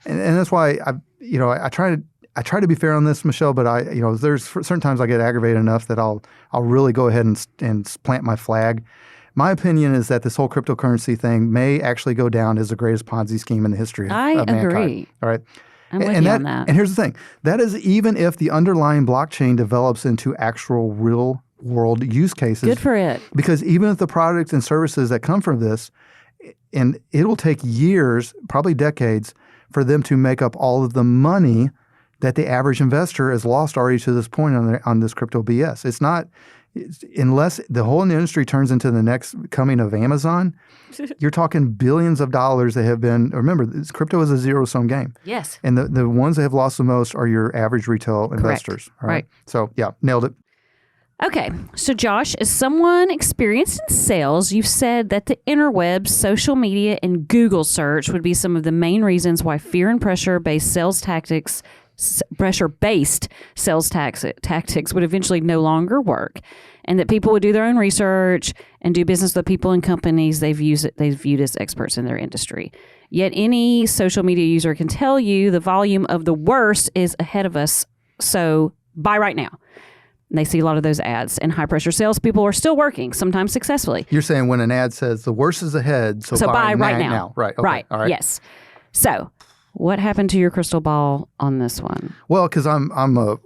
And that's why I try to be fair on this, Michelle, but there's certain times I get aggravated enough that I'll really go ahead and plant my flag. My opinion is that this whole cryptocurrency thing may actually go down as the greatest Ponzi scheme in the history of mankind. I agree. All right. I'm with you on that. And here's the thing. That is even if the underlying blockchain develops into actual real world use cases. Good for it. Because even if the products and services that come from this, and it'll take years, probably decades, for them to make up all of the money that the average investor has lost already to this point on this crypto BS. Unless the whole industry turns into the next coming of Amazon, you're talking billions of dollars that have been, remember, crypto is a zero-sum game. Yes. And the ones that have lost the most are your average retail investors. Correct. Right. So, yeah, nailed it. Okay. So, Josh, as someone experienced in sales, you've said that the interwebs, social media, and Google search would be some of the main reasons why fear and pressure-based sales tactics would eventually no longer work, and that people would do their own research and do business with people and companies they've viewed as experts in their industry. Yet any social media user can tell you the volume of the worst is ahead of us, so buy right now. And they see a lot of those ads, and high-pressure salespeople are still working, sometimes successfully. You're saying when an ad says the worst is ahead, so buy right now. Right. Okay. Right. All right. Yes. So what happened to your crystal ball on this one? Well, because I'm a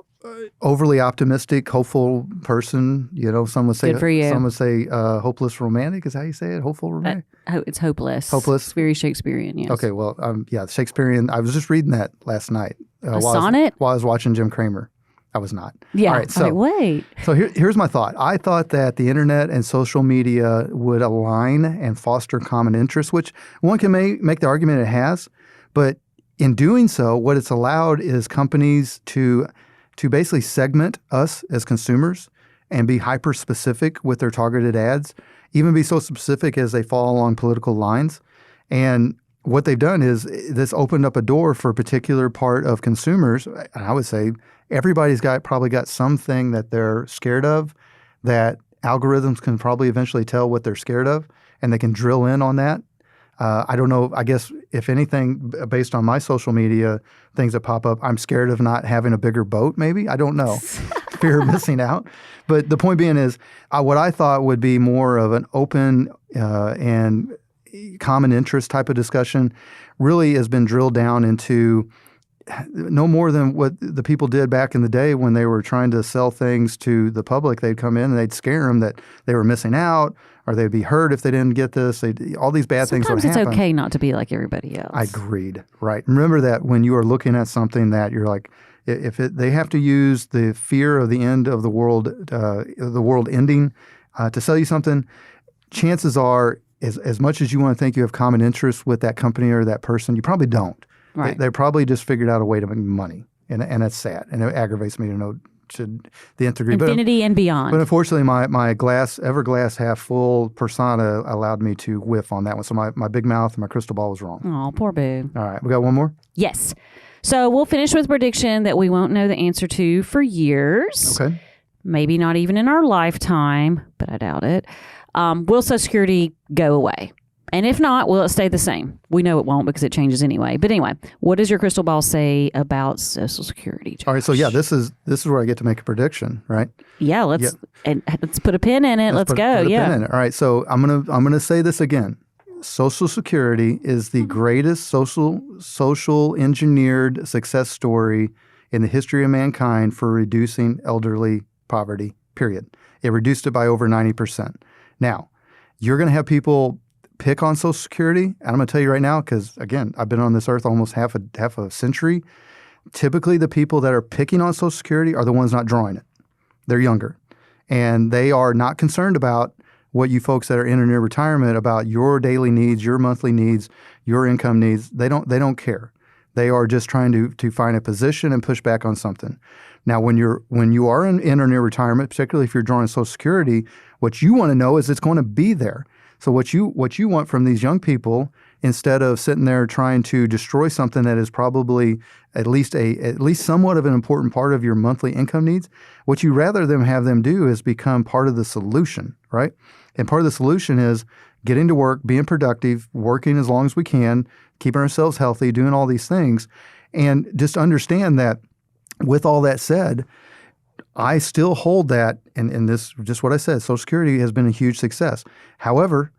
overly optimistic, hopeful person. Some would say. Good for you. Some would say hopeless romantic is how you say it. Hopeful romantic. It's hopeless. Hopeless. It's very Shakespearean. Yes. Okay. Well, Shakespearean. I was just reading that last night. Sonnet? While I was watching Jim Cramer. I was not. Yeah. All right. So wait. So here's my thought. I thought that the internet and social media would align and foster common interests, which one can make the argument it has, but in doing so, what it's allowed is companies to basically segment us as consumers and be hyper-specific with their targeted ads, even be so specific as they fall along political lines. And what they've done is this opened up a door for a particular part of consumers. I would say everybody's probably got something that they're scared of that algorithms can probably eventually tell what they're scared of, and they can drill in on that. I don't know. I guess if anything, based on my social media things that pop up, I'm scared of not having a bigger boat. Maybe I don't know. Fear of missing out. But the point being is, what I thought would be more of an open and common interest type of discussion really has been drilled down into no more than what the people did back in the day when they were trying to sell things to the public. They'd come in and they'd scare them that they were missing out or they'd be hurt if they didn't get this. All these bad things would happen. Sometimes it's okay not to be like everybody else. I agreed. Right. Remember that when you are looking at something that you're like, they have to use the fear of the end of the world ending to sell you something, chances are, as much as you want to think you have common interests with that company or that person, you probably don't. Right. They probably just figured out a way to make money, and that's sad, and it aggravates me to the nth degree. Infinity and beyond. But unfortunately, my ever glass half full persona allowed me to whiff on that one. So my big mouth and my crystal ball was wrong. Oh, poor boo. All right, we got one more? Yes. So we'll finish with a prediction that we won't know the answer to for years. Okay. Maybe not even in our lifetime, but I doubt it. Will Social Security go away? And if not, will it stay the same? We know it won't because it changes anyway. But anyway, what does your crystal ball say about Social Security, Josh? All right, so yeah, this is where I get to make a prediction, right? Yeah, let's put a pin in it. Let's go. Put a pin in it. All right, so I'm gonna say this again. Social Security is the greatest social engineered success story in the history of mankind for reducing elderly poverty, period. It reduced it by over 90%. Now, you're going to have people pick on Social Security, and I'm going to tell you right now, because again, I've been on this earth almost half a century. Typically, the people that are picking on Social Security are the ones not drawing it. They're younger, and they are not concerned about what you folks that are in or near retirement about your daily needs, your monthly needs, your income needs. They don't care. They are just trying to find a position and push back on something. Now, when you are in or near retirement, particularly if you're drawing Social Security, what you want to know is it's going to be there. So what you want from these young people, instead of sitting there trying to destroy something that is probably at least somewhat of an important part of your monthly income needs, what you rather have them do is become part of the solution, right? And part of the solution is getting to work, being productive, working as long as we can, keeping ourselves healthy, doing all these things. And just understand that with all that said, I still hold that, and this just what I said, Social Security has been a huge success. However,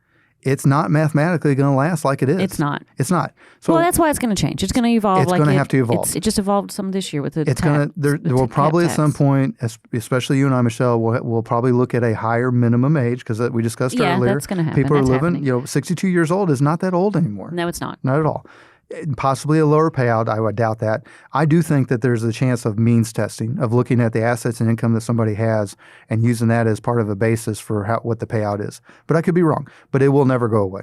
it's not mathematically going to last like it is. It's not. It's not. So well, that's why it's going to change. It's going to evolve. It's going to have to evolve. It just evolved some this year with the It's going to. There will probably at some point, especially you and I, Michelle, we'll probably look at a higher minimum age because we discussed earlier. Yeah, that's going to happen. People are living. 62 years old is not that old anymore. No, it's not. Not at all. Possibly a lower payout. I would doubt that. I do think that there's a chance of means testing, of looking at the assets and income that somebody has and using that as part of a basis for what the payout is. But I could be wrong. But it will never go away.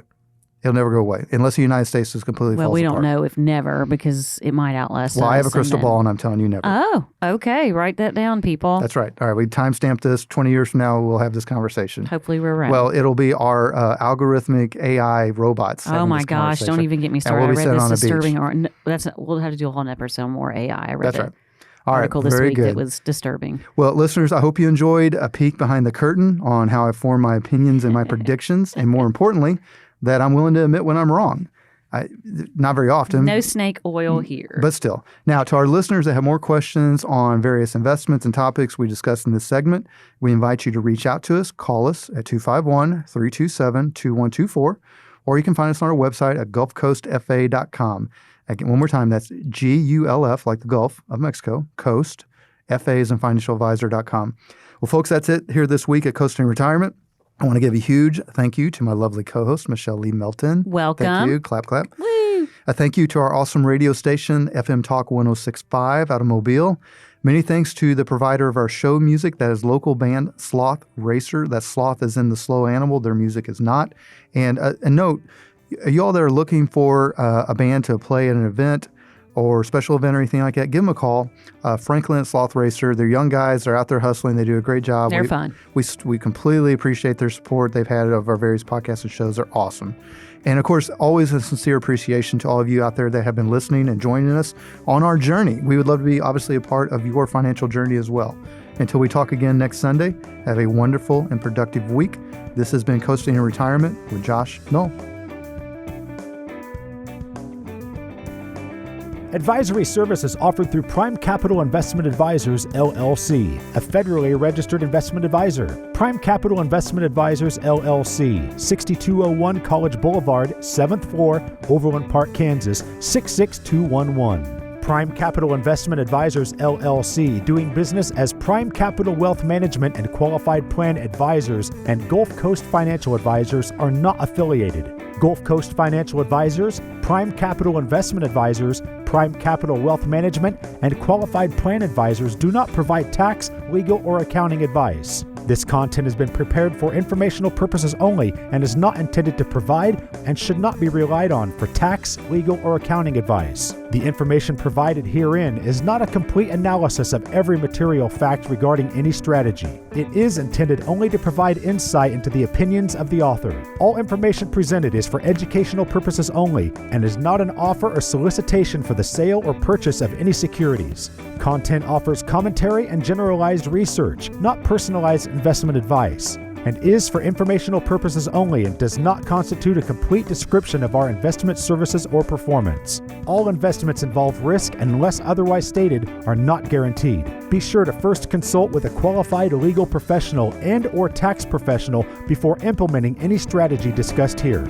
It'll never go away unless the United States is completely falls apart. Well, we don't know if never because it might outlast us. Well, I have a crystal ball and I'm telling you never. Oh, okay. Write that down, people. That's right. All right. We timestamp this. 20 years from now, we'll have this conversation. Hopefully we're right. Well, it'll be our algorithmic AI robots. Oh, my gosh. Don't even get me started. We'll I read this disturbing. We'll have to do a whole episode on more AI. I read That's right. article this very week good. that was disturbing. Well, listeners, I hope you enjoyed a peek behind the curtain on how I form my opinions and my predictions, and more importantly, that I'm willing to admit when I'm wrong. Not very often. No snake oil here. But still. Now, to our listeners that have more questions on various investments and topics we discussed in this segment, we invite you to reach out to us. Call us at 251-327-2124, or you can find us on our website at gulfcoastfa.com. Again, one more time, that's GULF, like the Gulf of Mexico, Coast, FA is in financialadvisor.com. Well, folks, that's it here this week at Coasting Retirement. I want to give a huge thank you to my lovely co-host, Michelle Lee Melton. Welcome. Thank you. Clap, clap. Woo. A thank you to our awesome radio station, FM Talk 106.5 out of Mobile. Many thanks to the provider of our show music, that is local band Sloth Racer. That sloth is in the slow animal. Their music is not. And a note, you all that are looking for a band to play at an event or special event or anything like that, give them a call. Franklin at Sloth Racer. They're young guys. They're out there hustling. They do a great job. They're fun. We completely appreciate their support they've had of our various podcasts and shows. They're awesome. And, of course, always a sincere appreciation to all of you out there that have been listening and joining us on our journey. We would love to be, obviously, a part of your financial journey as well. Until we talk again next Sunday, have a wonderful and productive week. This has been Coasting in Retirement with Josh Knoll. Advisory services offered through Prime Capital Investment Advisors, LLC, a federally registered investment advisor. Prime Capital Investment Advisors, LLC, 6201 College Boulevard, 7th floor, Overland Park, Kansas, 66211. Prime Capital Investment Advisors, LLC, doing business as Prime Capital Wealth Management and Qualified Plan Advisors, and Gulf Coast Financial Advisors are not affiliated. Gulf Coast Financial Advisors, Prime Capital Investment Advisors, Prime Capital Wealth Management, and Qualified Plan Advisors do not provide tax, legal, or accounting advice. This content has been prepared for informational purposes only and is not intended to provide and should not be relied on for tax, legal, or accounting advice. The information provided herein is not a complete analysis of every material fact regarding any strategy. It is intended only to provide insight into the opinions of the author. All information presented is for educational purposes only and is not an offer or solicitation for the sale or purchase of any securities. Content offers commentary and generalized research, not personalized investment advice, and is for informational purposes only and does not constitute a complete description of our investment services or performance. All investments involve risk and, unless otherwise stated, are not guaranteed. Be sure to first consult with a qualified legal professional and/or tax professional before implementing any strategy discussed here.